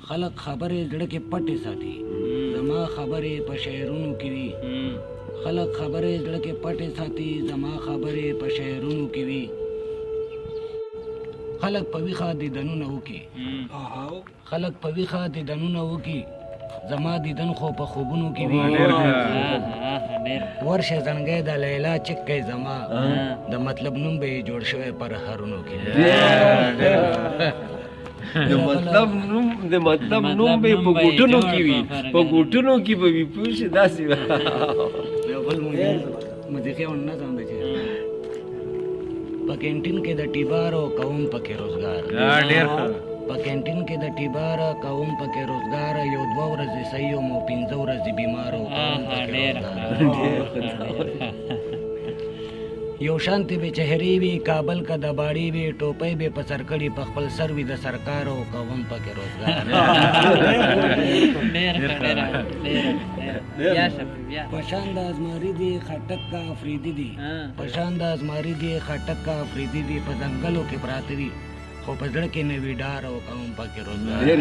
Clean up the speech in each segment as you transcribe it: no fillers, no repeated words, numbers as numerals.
خلق خبرې زړه کې پټې ساتي زما خبرې په شعرونو کې وي خلق خبرې زړه کې پټې ساتي زما خبرې په شعرونو کې وي خلق په ویخه دیدنونه وکي خلق په ویخه دیدنونه وکي زما دیدن خو په خوبونو کې وي ورشه زنګې د لیلا چکې زما د مطلب نوم به جوړ شوی پر هرونو کې د مطلب نوم به په ګوټونو کې وي په ګوټونو کې به وي پوښ داسې یو بل موسیقي او نظم دی په کینټین کې د ټیبارو کوم پکې روزګار په کینټین کې د ټیبار کوم پکې روزګار یو دوه ورځې صحیح مو 15 ورځې بیمارو یو شانتی به چهری وی کابل کا دباړی وی ټوپۍ به په سرکړی په خپل سر وی د سرکارو کوم پکې روزګار پشان د ازماری دی خټک کا افریدی دی پشان د ازماری دی خټک کا افریدی دی په ځنګلو کې پراته دي خو په زړه کې نوی ډار او کوم پکې روزګار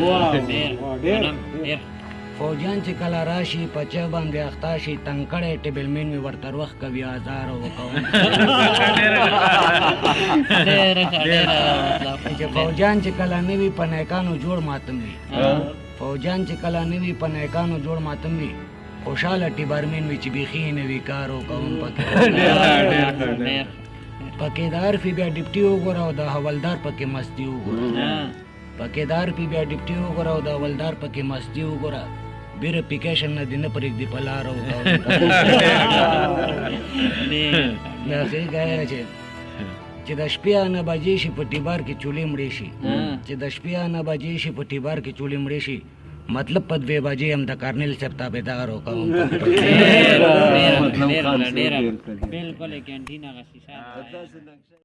فوجان چې کله راشي په چا باندې اختا شي تنکړې ټیبل مین می ورتر وخت کوي آزار او کوم چې فوجان چې کله نوی په نیکانو جوړ ماتم وي فوجان چې کله نوی په نیکانو جوړ ماتم وي خوشاله ټیبر مین وي چې بیخي نوی کار او کوم پکې پکېدار فی بیا ډیپټي وګوره او د حوالدار پکې مستی وګوره پکېدار فی بیا ډیپټي وګوره او د حوالدار پکې مستی وګوره بیر اپلیکیشن نه دینه پرېږدي په لاره داسې ګایه چې د شپې نه بجې شي په ټیبار کې چولې مړې شي چې د شپې نه بجې شي په ټیبار کې چولې مړې شي مطلب په 2 بجې هم د کارنل صاحب تابعدار او کوم بالکل کینټین هغه شیشه